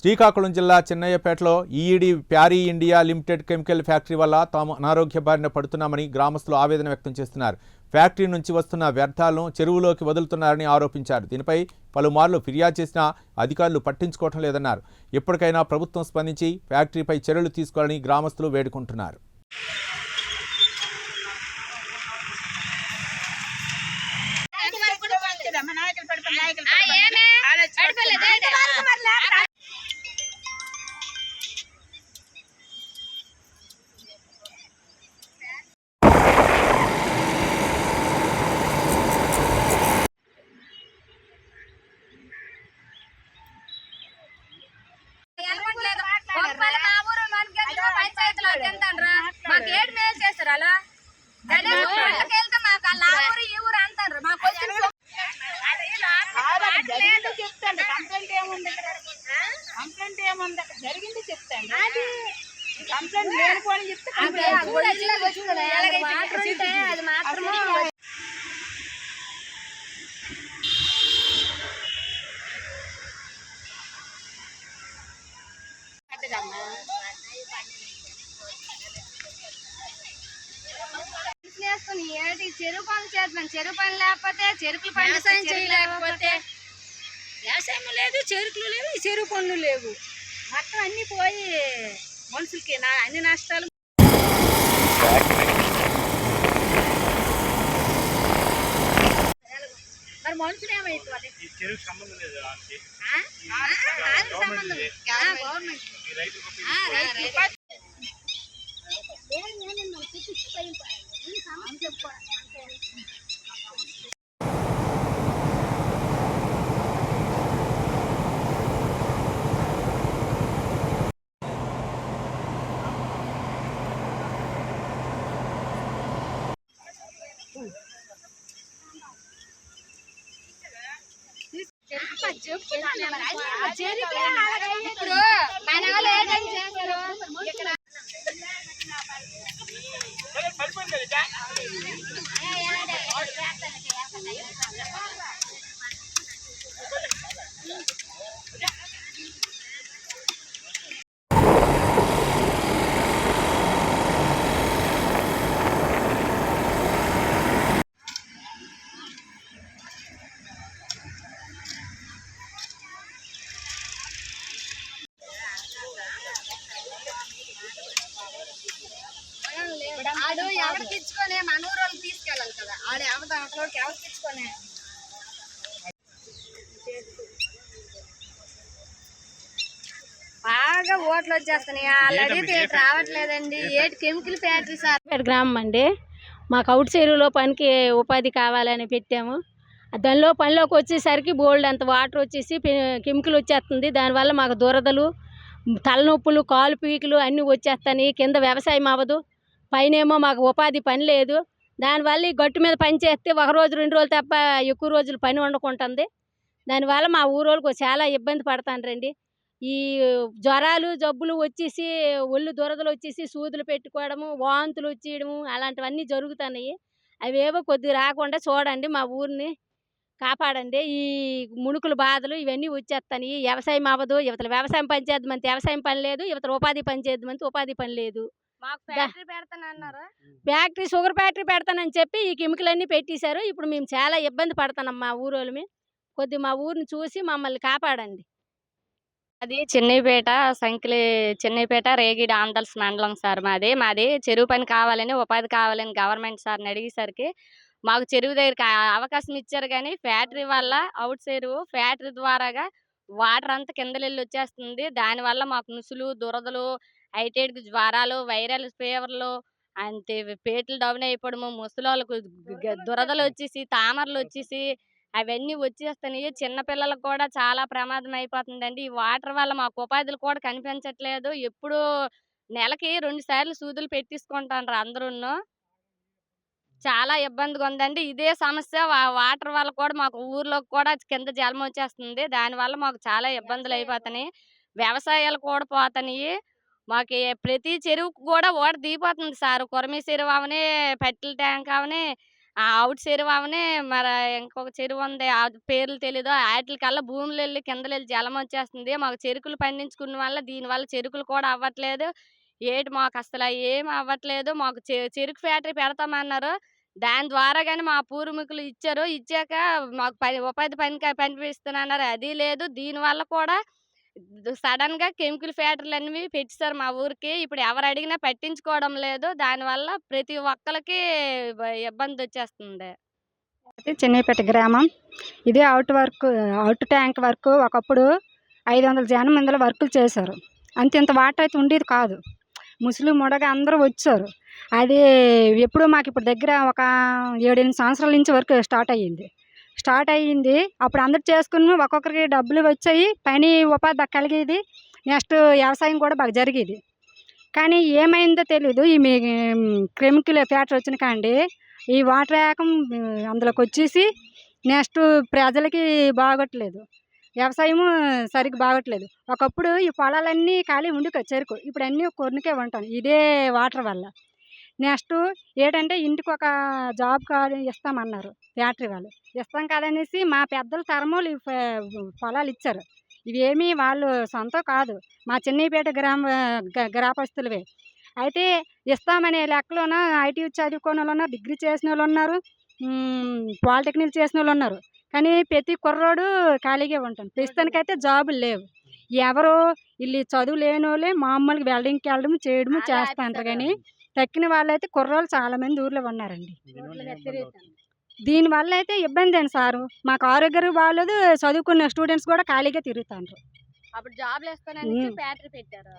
శ్రీకాకుళం జిల్లా చిన్నయ్యపేటలో EED ప్యారీ India limited chemical factory వల్ల తాము అనారోగ్య బారిన పడుతున్నామని గ్రామస్తులు ఆవేదన వ్యక్తం చేస్తున్నారు. ఫ్యాక్టరీ నుంచి వస్తున్న వ్యర్థాలను చెరువులోకి వదులుతున్నారని ఆరోపించారు. దీనిపై పలుమార్లు ఫిర్యాదు చేసినా అధికారులు పట్టించుకోవడం లేదన్నారు. ఎప్పటికైనా ప్రభుత్వం స్పందించి ఫ్యాక్టరీపై చర్యలు తీసుకోవాలని గ్రామస్తులు వేడుకుంటున్నారు. జరిగింది చెప్తాను. కంప్లైంట్ లేకపోని చెప్తే అది మాత్రమే చెరువు పనులు చేస్తున్నాను. చెరువు పని లేకపోతే చెరుకులు వ్యవసాయం చేయలేకపోతే వ్యవసాయం లేదు, చెరుకులు లేవు, ఈ చెరువు పనులు లేవు. మొత్తం అన్ని పోయి మనుషులకి అన్ని నష్టాలు. మరి మనుషులు ఏమైపోవాలి? సంబంధం ఇప్పుడు మన వాళ్ళు ఏదైనా చేస్తారు. ఆడు ఎవరికి ఇచ్చుకొని మన ఊరు తీసుకెళ్ళాలి కదా. ఆడు ఎవరికి ఇచ్చుకొని బాగా ఓట్లు వచ్చేస్తున్నాయి. ఆల్రెడీ రావట్లేదండి. ఏటి కెమికల్ ఫ్యాక్టరీ సార్ గ్రామం అండి. మాకు అవుట్ చెరువులో పనికి ఉపాధి కావాలని పెట్టాము. దానిలో పనిలోకి వచ్చేసరికి బోల్డ్ అంత వాటర్ వచ్చేసి కెమికల్ వచ్చేస్తుంది. దానివల్ల మాకు దురదలు, తలనొప్పులు, కాలు పీకులు అన్నీ వచ్చేస్తాయి. కింద వ్యవసాయం అవ్వదు, పైనేమో మాకు ఉపాధి పని లేదు. దానివల్ల ఈ గట్టు మీద పని చేస్తే 1 రోజు 2 రోజులు తప్ప ఎక్కువ రోజులు పని ఉండకుంటుంది. దానివల్ల మా ఊరోళ్ళకు చాలా ఇబ్బంది పడతాండ్రండి. ఈ జ్వరాలు జబ్బులు వచ్చేసి ఒళ్ళు దురదలు వచ్చేసి సూదులు పెట్టుకోవడము, వాంతులు వచ్చేయడము అలాంటివన్నీ జరుగుతున్నాయి. అవేవో కొద్దిగా రాకుండా చూడండి, మా ఊరిని కాపాడండి. ఈ ముణుకుల బాధలు ఇవన్నీ వచ్చేస్తాయి. వ్యవసాయం అవ్వదు, యువతల వ్యవసాయం పని చేద్దామంటే వ్యవసాయం పని లేదు, యువతల ఉపాధి పని చేద్దామంటే ఉపాధి పని లేదు. ఫ్యాక్టరీ షుగర్ ఫ్యాక్టరీ పెడతానని చెప్పి ఈ కెమికల్ అన్ని పెట్టేశారు. ఇప్పుడు మేము చాలా ఇబ్బంది పడుతున్నాం మా ఊరోళ్ళమి. కొద్ది మా ఊరిని చూసి మమ్మల్ని కాపాడండి. అది చిన్నపేట సంకిలి, చిన్నపేట రేగిడి ఆందల్స్ మండలం సార్. మాది చెరువు పని కావాలని, ఉపాధి కావాలని గవర్నమెంట్ సార్ని అడిగేసరికి మాకు చెరువు దగ్గరికి అవకాశం ఇచ్చారు. కానీ ఫ్యాక్టరీ వల్ల అవుట్ చెరువు ఫ్యాక్టరీ ద్వారాగా వాటర్ అంతా కిందలెళ్ళి వచ్చేస్తుంది. దానివల్ల మాకు నుసులు, దురదలు, హైటైడ్కి జ్వరాలు, వైరల్ ఫీవర్లు, అంతే పేట్లు డౌన్ అయిపోవడము, ముసలోళ్ళకు దురదలు వచ్చేసి, తామరలు వచ్చేసి అవన్నీ వచ్చేస్తున్నాయి. చిన్నపిల్లలకు కూడా చాలా ప్రమాదం అయిపోతుందండి. ఈ వాటర్ వల్ల మాకు ఉపాధులు కూడా కనిపించట్లేదు. ఎప్పుడు నెలకి 2 సార్లు సూదులు పెట్టించుకుంటాండ్రు అందరూను. చాలా ఇబ్బందిగా ఉందండి. ఇదే సమస్య వాటర్ వల్ల కూడా మాకు ఊర్లోకి కూడా కింద జలం వచ్చేస్తుంది. దానివల్ల మాకు చాలా ఇబ్బందులు అయిపోతున్నాయి. వ్యవసాయాలు కూడా పోతున్నాయి. మాకు ప్రతి చెరువుకు కూడా ఓడ దిగిపోతుంది సార్. కొరమి చెరువు అవని, పెట్ల ట్యాంక్ అవని, ఆ అవుట్ చెరువు అవనే మరి ఇంకొక చెరువు ఉంది. ఆ పేర్లు తెలీదు. ఆటిలకల్లా భూములెళ్ళి కిందలెళ్ళి జలం వచ్చేస్తుంది. మాకు చెరుకులు పండించుకున్న వల్ల దీనివల్ల చెరుకులు కూడా అవ్వట్లేదు. ఏటి మాకసల ఏమి అవ్వట్లేదు. మాకు చెరుకు ఫ్యాక్టరీ పెడతామన్నారు. దాని ద్వారా గాని మా పూర్వీకులు ఇచ్చారు. ఇచ్చాక మాకు ఉపాధి కల్పిస్తానన్నారు. అది లేదు. దీనివల్ల కూడా సడెన్‌గా కెమికల్ ఫ్యాక్టరీలనేవి పెట్టేసారు మా ఊరికి. ఇప్పుడు ఎవరు అడిగినా పట్టించుకోవడం లేదు. దానివల్ల ప్రతి ఒక్కళ్ళకి ఇబ్బందొచ్చేస్తుంది. అది చిన్నపేట గ్రామం. ఇదే అవుట్ ట్యాంక్ వర్క్ ఒకప్పుడు 500 జనం ఇందులో వర్కులు చేశారు. అంతింత వాటర్ అయితే ఉండేది కాదు. ముసలి ముడగ అందరూ వచ్చారు. అది ఎప్పుడో మాకు ఇప్పుడు దగ్గర ఒక 7, 8 సంవత్సరాల నుంచి వర్క్ స్టార్ట్ అయ్యింది. అప్పుడు అందరూ చేసుకుని ఒక్కొక్కరికి డబ్బులు వచ్చాయి. పని ఉపాధి కలిగేది. నెక్స్ట్ వ్యవసాయం కూడా బాగా జరిగేది. కానీ ఏమైందో తెలీదు. ఈ కెమికల్ ఫ్యాక్టరీ వచ్చిన కాండి ఈ వాటర్ ఏకం అందులోకి వచ్చేసి నెక్స్ట్ ప్రజలకి బాగోట్లేదు. వ్యవసాయము సరిగ్గా బాగోట్లేదు. ఒకప్పుడు ఈ పొలాలన్నీ ఖాళీ ఉండి చెరుకు ఇప్పుడు అన్నీ కొరినికే ఉంటాను ఇదే వాటర్ వల్ల. నెక్స్ట్ ఏంటంటే ఇంటికి ఒక జాబ్ కార్డు ఇస్తామన్నారు ఫ్యాక్టరీ వాళ్ళు. ఇస్తాం కదనేసి మా పెద్దల తరములు ఈ పొలాలు ఇచ్చారు. ఇవేమీ వాళ్ళు సొంతం కాదు. మా చిన్నపేట గ్రామస్తులవే. అయితే ఇస్తామనే లెక్కలోన ఐటీ చదువుకున్న వాళ్ళు ఉన్నారు, డిగ్రీ చేసిన వాళ్ళు ఉన్నారు, పాలిటెక్నిక్ చేసిన వాళ్ళు ఉన్నారు. కానీ ప్రతి కుర్రోడు ఖాళీగా ఉంటాను. ప్రస్తుతానికైతే జాబులు లేవు. ఎవరో వీళ్ళు చదువు లేని వాళ్ళే మామూలుగా వెల్డింగ్కి వెళ్ళడం చేయడము చేస్తాంటారు. కానీ తక్కిన వాళ్ళైతే కుర్రోళ్ళు చాలామంది ఊర్లో ఉన్నారండి. దీనివల్ల అయితే ఇబ్బంది అండి సారు. మాకు ఆరోగ్యం బాగోలేదు. చదువుకున్న స్టూడెంట్స్ కూడా ఖాళీగా తిరుగుతాండ్రు. అప్పుడు జాబ్‌లు ఇస్తానని ఫ్యాక్టరీ పెట్టారు.